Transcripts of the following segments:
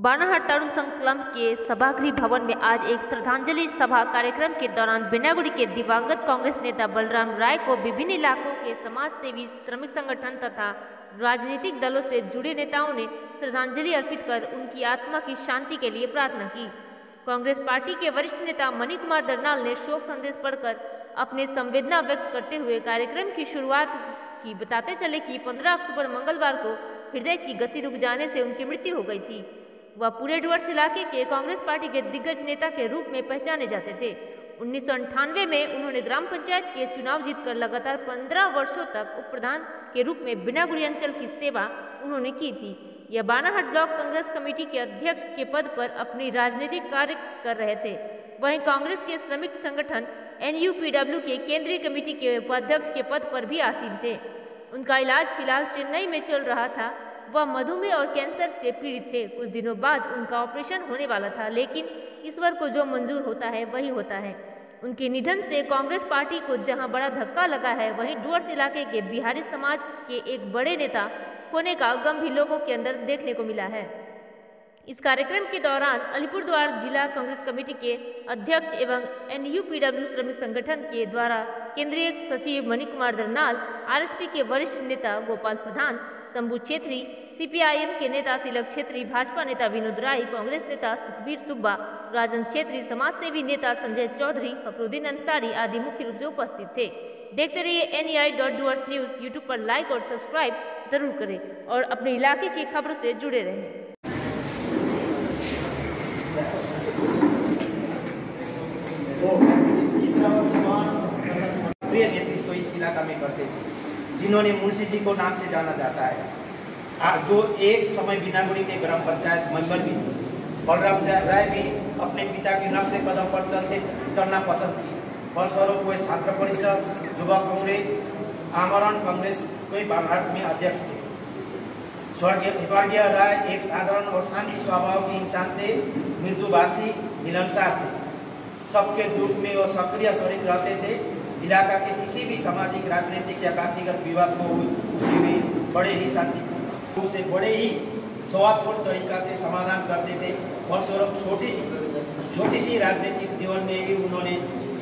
बानाहाट तरुण संघ क्लब के सभागृह भवन में आज एक श्रद्धांजलि सभा कार्यक्रम के दौरान बिनागुड़ी के दिवंगत कांग्रेस नेता बलराम राय को विभिन्न इलाकों के समाज सेवी, श्रमिक संगठन तथा राजनीतिक दलों से जुड़े नेताओं ने श्रद्धांजलि अर्पित कर उनकी आत्मा की शांति के लिए प्रार्थना की। कांग्रेस पार्टी के वरिष्ठ नेता मणि कुमार दरनाल ने शोक संदेश पढ़कर अपने संवेदना व्यक्त करते हुए कार्यक्रम की शुरुआत की। बताते चले कि 15 अक्टूबर मंगलवार को हृदय की गति रुक जाने से उनकी मृत्यु हो गई थी। वह पूरे डुवर्स इलाके के कांग्रेस पार्टी के दिग्गज नेता के रूप में पहचाने जाते थे। 1998 में उन्होंने ग्राम पंचायत के चुनाव जीतकर लगातार 15 वर्षों तक उप प्रधान के रूप में बिनागुड़ी अंचल की सेवा उन्होंने की थी। यह बानाहाट ब्लॉक कांग्रेस कमेटी के अध्यक्ष के पद पर अपनी राजनीतिक कार्य कर रहे थे। वहीं कांग्रेस के श्रमिक संगठन NUPW के केंद्रीय कमेटी के उपाध्यक्ष के पद पर भी आसीन थे। उनका इलाज फिलहाल चेन्नई में चल रहा था। वह मधुमेह और कैंसर से पीड़ित थे। कुछ दिनों बाद उनका ऑपरेशन होने वाला था, लेकिन ईश्वर को जो मंजूर होता है वही होता है। उनके निधन से कांग्रेस पार्टी को जहां बड़ा धक्का लगा है, वहीं डुवर्स इलाके के बिहारी समाज के एक बड़े नेता होने का गम भी लोगों के अंदर देखने को मिला है। इस कार्यक्रम के दौरान अलीपुरद्वार जिला कांग्रेस कमेटी के अध्यक्ष एवं NUPW श्रमिक संगठन के द्वारा केंद्रीय सचिव मणि कुमार दरनाल, RSP के वरिष्ठ नेता गोपाल प्रधान, शंभू छेत्री, CPIM के नेता तिलक छेत्री, भाजपा नेता विनोद राय, कांग्रेस नेता सुखबीर सुब्बा, राजन छेत्री, समाजसेवी नेता संजय चौधरी, फखरुद्दीन अंसारी आदि मुख्य रूप से उपस्थित थे। देखते रहिए NEI.Duars न्यूज। यूट्यूब पर लाइक और सब्सक्राइब जरूर करें और अपने इलाके की खबरों से जुड़े रहें। प्रिय नेतृत्व इस इलाका में करते थे, जिन्होंने मुंशी जी को नाम से जाना जाता है, जो एक समय बिनागुड़ी के ग्राम पंचायत मेंबर भी थे। बलराम राय भी अपने पिता के नक्श कदम पर चलना पसंद किए। फलस्वरूप वे छात्र परिषद, युवा कांग्रेस, आमरण कांग्रेस के बानाहाट में अध्यक्ष थे। स्वर्गीय राय एक साधारण और शांति स्वभाव के इंसान थे, मृदुभाषी, मिलनसार थे। सबके दुख में वो सक्रिय शरीक रहते थे। इलाका के किसी भी सामाजिक, राजनीतिक या व्यक्तिगत विवाद को उसी में बड़े ही शांतिपूर्ण से बड़े ही सौहार्दपूर्ण तरीका से समाधान करते थे। फलस्वरूप छोटी सी राजनीतिक जीवन में भी उन्होंने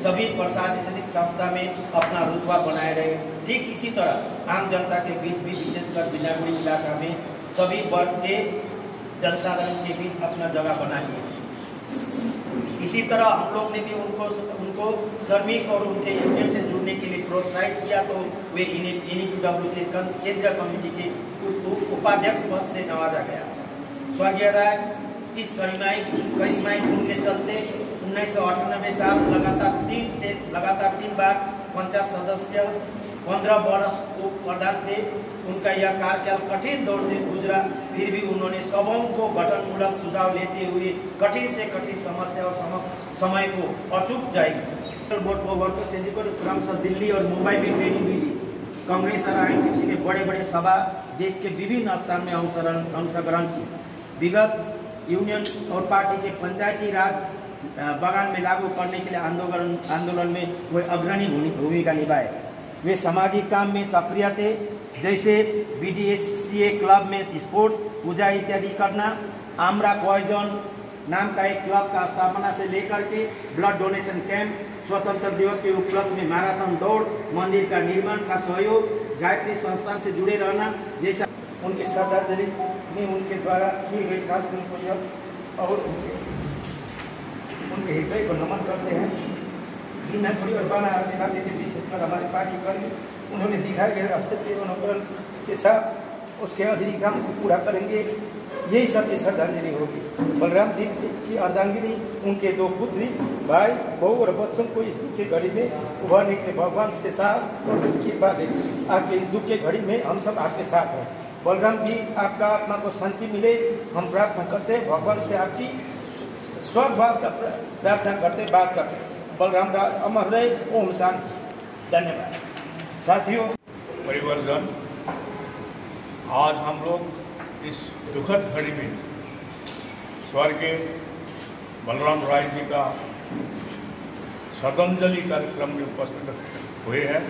सभी प्रशासनिक संस्था में अपना रुतबा बनाए रहे। ठीक इसी तरह आम जनता के बीच भी, विशेषकर बिनागुड़ी इलाका में सभी वर्ग के जनसाधारण के बीच अपना जगह बना लिया। इसी तरह हम लोग ने भी उनको श्रमिक और उनके यूनियन से जुड़ने के लिए प्रोत्साहित किया, तो वे NUPW के केंद्रीय कमेटी के उपाध्यक्ष पद से नवाजा गया। स्वर्गीय राय इस करिश्माई गुण के चलते 1998 साल लगातार 3 बार पंचायत सदस्य, 15 वर्ष उप प्रधान थे। उनका यह कार्यकाल कठिन दौर से गुजरा, फिर भी उन्होंने सबों को गठनमूलक सुझाव लेते हुए कठिन से कठिन समस्या और समय को अचूक जाएगी। वर्कर्स क्रमशः दिल्ली और मुंबई में ट्रेनिंग भी ली। कांग्रेस और INTUC के बड़े बड़े सभा देश के विभिन्न स्थान में अंशग्रहण की। विगत यूनियन और पार्टी के पंचायती राज बगान में लागू करने के लिए आंदोलन में वे अग्रणी भूमिका निभाए। वे सामाजिक काम में सक्रिय थे, जैसे BDSCA क्लब में स्पोर्ट्स, पूजा इत्यादि करना। आमरा कॉयजन नाम का एक क्लब का स्थापना से लेकर के ब्लड डोनेशन कैंप, स्वतंत्र दिवस के उपलक्ष्य में मैराथन दौड़, मंदिर का निर्माण का सहयोग, गायत्री संस्थान से जुड़े रहना जैसा उनकी श्रद्धांजलि में उनके द्वारा की गई कार्य को और उनके हृदय को नमन करते हैं। बिनागुड़ी और बानाहाट इलाके के विशेषकर हमारे पार्टी कर्मी उन्होंने दिखाए गए रास्ते पे अनुकरण के साथ उसके अधिक काम को पूरा करेंगे। यही सच्ची श्रद्धांजलि होगी। बलराम जी की अर्धांगिनी, उनके 2 पुत्री, भाई, बहू और बच्चों को इस दुख की घड़ी में उभरने के भगवान से साथ और कृपा दे। आपके इस दुख की घड़ी में हम सब आपके साथ हैं। बलराम जी, आपका आत्मा को शांति मिले, हम प्रार्थना करते हैं। भगवान से आपकी स्वर्गवास का प्रार्थना करते, वास करते। बलराम राय अमर रहे, ओम शांति। धन्यवाद साथियों। परिवर्तन, आज हम लोग इस दुखद घड़ी में स्वर्गीय बलराम राय जी का श्रद्धांजलि कार्यक्रम में उपस्थित हुए हैं।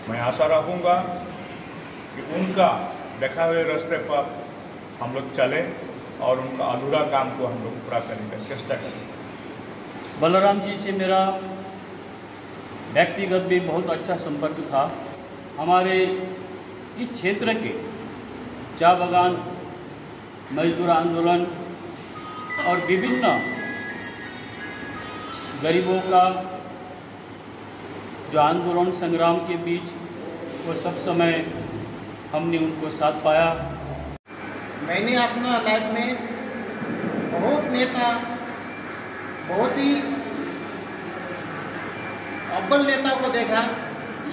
मैं आशा रखूँगा कि उनका देखा हुए रास्ते पर हम लोग चलें और उनका अधूरा काम को हम लोग पूरा करने का चेष्टा करेंगे। बलराम जी से मेरा व्यक्तिगत भी बहुत अच्छा संपर्क था। हमारे इस क्षेत्र के चाय बागान, मजदूर आंदोलन और विभिन्न गरीबों का जो आंदोलन संग्राम के बीच वो सब समय हमने उनको साथ पाया। मैंने अपना लाइफ में बहुत नेता, बहुत ही अव्वल नेता को देखा,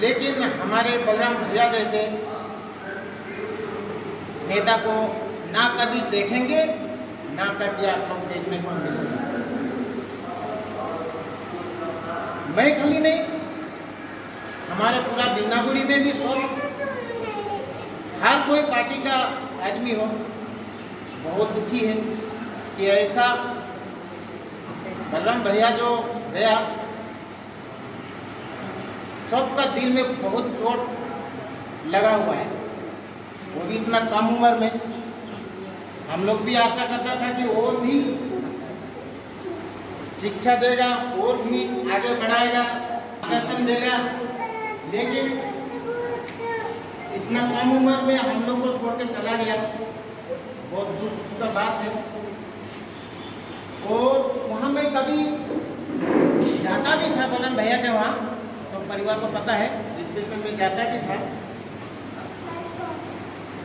लेकिन हमारे बलराम भैया जैसे नेता को ना कभी देखेंगे, ना कभी आप लोग देखने को मिलेंगे। मैं खाली नहीं, हमारे पूरा बिन्नागुड़ी में भी हर कोई पार्टी का आदमी हो बहुत दुखी है कि ऐसा बलराम भैया जो गया, सबका दिल में बहुत चोट लगा हुआ है। वो भी इतना कम उम्र में। हम लोग भी आशा करता था कि और भी शिक्षा देगा, और भी आगे बढ़ाएगा, मार्गदर्शन देगा, लेकिन इतना कम उम्र में हम लोग को छोड़ के चला गया, बहुत दुख का बात है। और वहाँ मैं कभी जाता भी था बलराम भैया के वहाँ, सब परिवार को पता है, जिस दिन में मैं जाता भी था।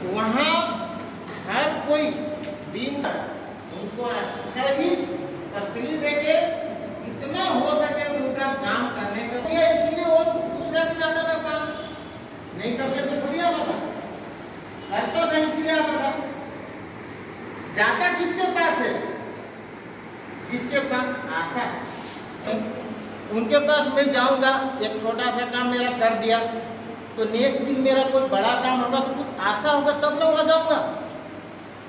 वहाँ हर कोई दिन उनको अच्छा ही तसल्ली देके जितना हो सके उनका काम करने का, इसीलिए वो दूसरा दिन आता था काम नहीं करने से थोड़ी आता था, करता था इसलिए आता था। जाता किसके पास है? जिसके पास आशा है। उनके पास मैं जाऊंगा, एक छोटा सा काम मेरा कर दिया तो नेक्स्ट दिन मेरा कोई बड़ा काम होगा तो कुछ आशा होगा तब मैं वहाँ जाऊंगा।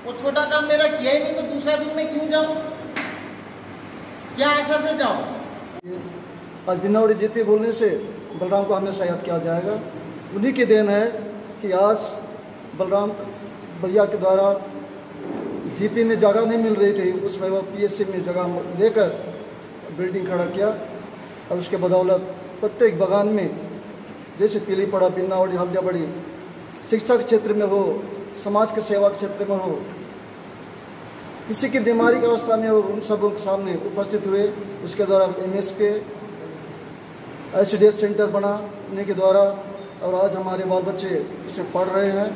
वो छोटा काम मेरा किया ही नहीं तो दूसरा दिन मैं क्यों जाऊं? क्या आशा से जाऊं? आज बिन्नागुड़ी जीपी बोलने से बलराम को हमेशा याद किया जाएगा। उन्हीं की देन है कि आज बलराम भैया के द्वारा जीपी में जगह नहीं मिल रही थी, उसमें वो पीएससी में जगह लेकर बिल्डिंग खड़ा किया और उसके बदौलत प्रत्येक बागान में जैसे तिलीपड़ा, बिन्नागुड़ी, हल्दियाबड़ी, शिक्षा के क्षेत्र में हो, समाज के सेवा के क्षेत्र में हो, किसी की बीमारी की अवस्था में हो, उन सबों के सामने उपस्थित हुए। उसके द्वारा MSK ICDS सेंटर बनाने के द्वारा और आज हमारे बाल बच्चे उसमें पढ़ रहे हैं।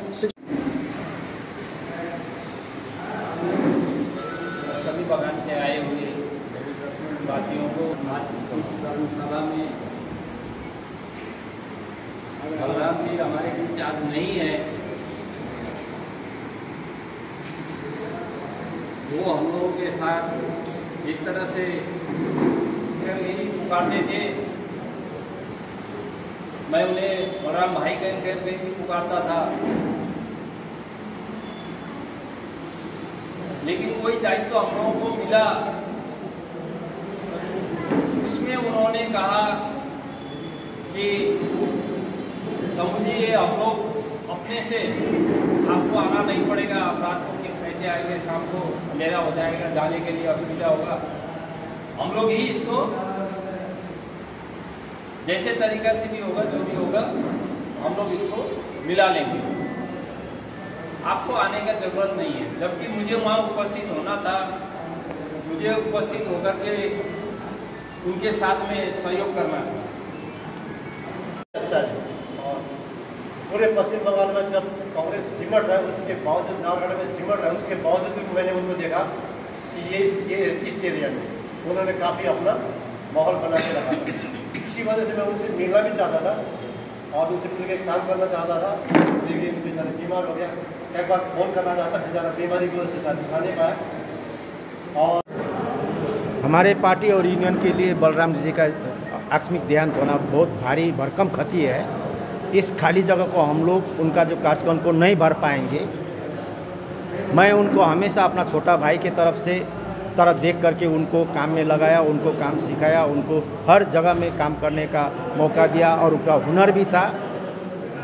सभी बागान से आए हुए साथियों को आज इस धर्मशाला में बलराम जी हमारे बीच आज नहीं है, वो हम लोगों के साथ जिस तरह से मेरी पुकारते थे, मैं उन्हें बलराम भाई कह के भी पुकारता था, लेकिन कोई दायित्व हम लोगों को मिला, उसमें उन्होंने कहा कि समझिए हम लोग अपने से आपको आना नहीं पड़ेगा, आप रात को कैसे आएंगे, शाम को अंधेरा हो जाएगा, जाने के लिए असुविधा होगा, हम लोग ही इसको जैसे तरीका से भी होगा, जो भी होगा, हम लोग इसको मिला लेंगे, आपको आने का जरूरत नहीं है। जबकि मुझे वहाँ उपस्थित होना था, मुझे उपस्थित होकर के उनके साथ में सहयोग करना था। अच्छा है। और पूरे पश्चिम बंगाल में जब कांग्रेस सिमट रहा है, उसके बावजूद नारगढ़ में सिमट रहा है, उसके बावजूद भी मैंने उनको देखा कि ये इस एरिया में उन्होंने काफ़ी अपना माहौल बना के रखा था। इसी वजह से मैं उनसे मिलना भी चाहता था और उनसे मिल के काम करना चाहता था, लेकिन बेचारा बीमार हो गया। एक बार फ़ोन करना चाहता, बेचारा बीमारी की वजह से शादी नहीं पाया। और हमारे पार्टी और यूनियन के लिए बलराम जी का आकस्मिक देहांत होना बहुत भारी भरकम क्षति है। इस खाली जगह को हम लोग उनका जो कार्यक्रम को नहीं भर पाएंगे। मैं उनको हमेशा अपना छोटा भाई के तरफ देख करके उनको काम में लगाया, उनको काम सिखाया, उनको हर जगह में काम करने का मौका दिया और उनका हुनर भी था।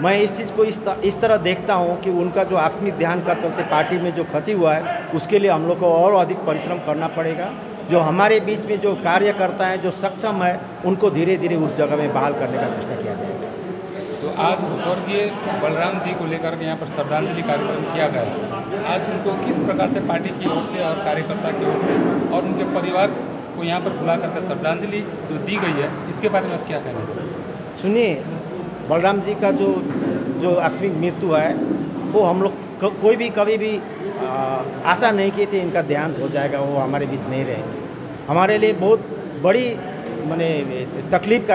मैं इस चीज़ को इस तरह देखता हूं कि उनका जो आकस्मिक ध्यान का चलते पार्टी में जो क्षति हुआ है उसके लिए हम लोग को और अधिक परिश्रम करना पड़ेगा। जो हमारे बीच में जो कार्यकर्ता हैं जो सक्षम है उनको धीरे धीरे उस जगह में बहाल करने का चेष्टा किया जाएगा। तो आज स्वर्गीय बलराम जी को लेकर यहाँ पर श्रद्धांजलि कार्यक्रम किया गया। आज उनको किस प्रकार से पार्टी की ओर से और कार्यकर्ता की ओर से और उनके परिवार को यहाँ पर बुला करके श्रद्धांजलि जो दी गई है, इसके बारे में आप क्या कहेंगे? सुनिए, बलराम जी का जो आकस्मिक मृत्यु है वो हम लोग कोई भी कभी भी आशा नहीं की थी इनका देहांत हो जाएगा, वो हमारे बीच नहीं रहेंगे। हमारे लिए बहुत बड़ी माने तकलीफ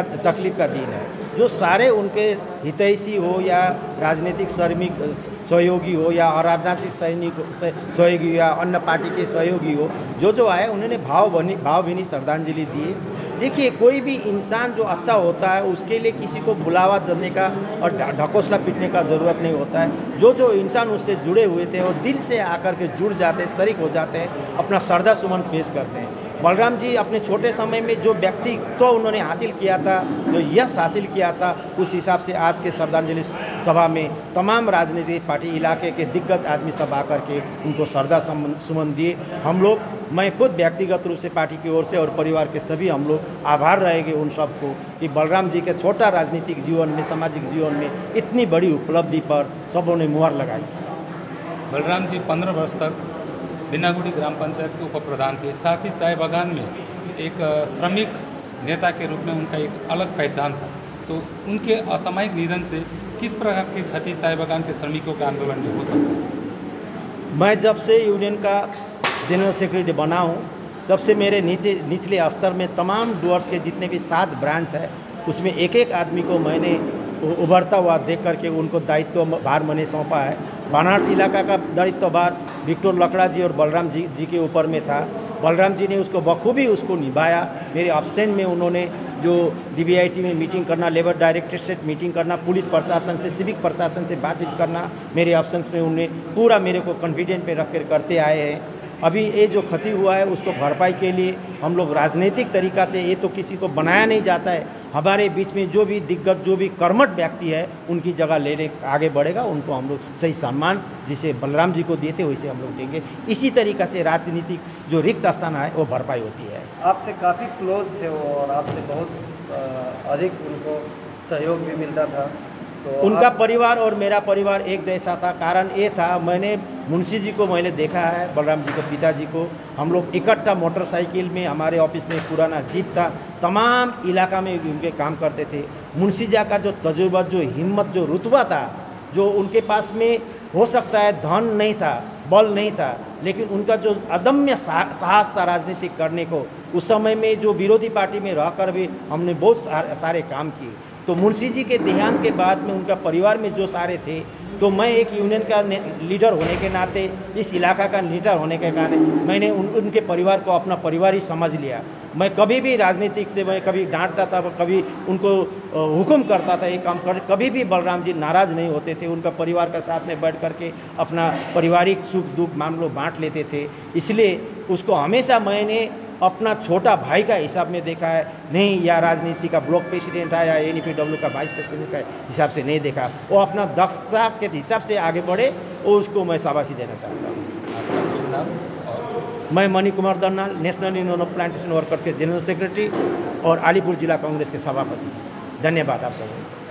का दिन है। जो सारे उनके हितैषी हो या राजनीतिक सहयोगी हो या अराजनीतिक सहयोगी हो या अन्य पार्टी के सहयोगी हो, जो आए उन्होंने भावभीनी श्रद्धांजलि दी। देखिए, कोई भी इंसान जो अच्छा होता है उसके लिए किसी को बुलावा देने का और ढकोसला पीटने का ज़रूरत नहीं होता है। जो इंसान उससे जुड़े हुए थे वो दिल से आकर के जुड़ जाते हैं, शरीक हो जाते हैं, अपना श्रद्धा सुमन पेश करते हैं। बलराम जी अपने छोटे समय में जो व्यक्तित्व उन्होंने हासिल किया था, जो यश हासिल किया था, उस हिसाब से आज के श्रद्धांजलि सभा में तमाम राजनीतिक पार्टी इलाके के दिग्गज आदमी सब आकर के उनको श्रद्धा सुमन दिए। हम लोग, मैं खुद व्यक्तिगत रूप से पार्टी की ओर से और परिवार के सभी हम लोग आभार रहेंगे उन सबको कि बलराम जी के छोटा राजनीतिक जीवन में, सामाजिक जीवन में इतनी बड़ी उपलब्धि पर सबों ने मुहर लगाई। बलराम जी 15 वर्ष तक बिनागुड़ी ग्राम पंचायत के उप प्रधान थे। साथ ही चाय बागान में एक श्रमिक नेता के रूप में उनका एक अलग पहचान था। तो उनके असामयिक निधन से किस प्रकार की क्षति चाय बागान के श्रमिकों के आंदोलन में हो सकती है? मैं जब से यूनियन का जनरल सेक्रेटरी बना हूँ तब से मेरे निचले स्तर में तमाम डूअर्स के जितने भी 7 ब्रांच है उसमें एक आदमी को मैंने उभरता हुआ देख करके उनको दायित्व भार मैंने सौंपा है। बानाट इलाका का दायित्व भार विक्टर लकड़ा जी और बलराम जी के ऊपर में था। बलराम जी ने उसको बखूबी उसको निभाया। मेरे ऑप्शन में उन्होंने जो DBIT में मीटिंग करना, लेबर डायरेक्टर से मीटिंग करना, पुलिस प्रशासन से, सिविक प्रशासन से बातचीत करना, मेरे ऑप्शंस में उन्हें पूरा मेरे को कॉन्फिडेंट पे रख कर करते आए हैं। अभी ये जो क्षति हुआ है उसको भरपाई के लिए हम लोग राजनीतिक तरीका से, ये तो किसी को बनाया नहीं जाता है, हमारे बीच में जो भी दिग्गज, जो भी कर्मठ व्यक्ति है उनकी जगह लेने आगे बढ़ेगा, उनको हम लोग सही सम्मान जिसे बलराम जी को दिए थे वैसे हम लोग देंगे। इसी तरीक़ा से राजनीतिक जो रिक्त स्थान है वो भरपाई होती है। आपसे काफ़ी क्लोज थे वो और आपसे बहुत अधिक उनको सहयोग भी मिलता था। तो उनका परिवार और मेरा परिवार एक जैसा था। कारण ये था, मैंने मुंशी जी को मैंने देखा है, बलराम जी के पिताजी को। हम लोग इकट्ठा मोटरसाइकिल में, हमारे ऑफिस में पुराना जीप था, तमाम इलाका में उनके काम करते थे। मुंशी जी का जो तजुर्बा, जो हिम्मत, जो रुतबा था, जो उनके पास में हो सकता है धन नहीं था, बल नहीं था, लेकिन उनका जो अदम्य साहस था राजनीति करने को। उस समय में जो विरोधी पार्टी में रहकर भी हमने बहुत सारे काम किए। तो मुंशी जी के देहांत के बाद में उनका परिवार में जो सारे थे, तो मैं एक यूनियन का लीडर होने के नाते, इस इलाका का लीडर होने के कारण मैंने उनके परिवार को अपना परिवार ही समझ लिया। मैं कभी भी राजनीतिक से, मैं कभी डांटता था, कभी उनको हुक्म करता था ये काम कर, कभी भी बलराम जी नाराज़ नहीं होते थे। उनका परिवार के साथ में बैठ करके अपना पारिवारिक सुख दुख मामलों बांट लेते थे। इसलिए उसको हमेशा मैंने अपना छोटा भाई का हिसाब में देखा है, नहीं या राजनीति का ब्लॉक प्रेसिडेंट है या NPW का वाइस प्रेसिडेंट का हिसाब से नहीं देखा। वो अपना दक्षता के हिसाब से आगे बढ़े और उसको मैं शाबाशी देना चाहता हूँ। मैं Mani Kumar Dannal, national union of plantation worker के जनरल सेक्रेटरी और अलीपुर जिला कांग्रेस के सभापति। धन्यवाद आप सबको।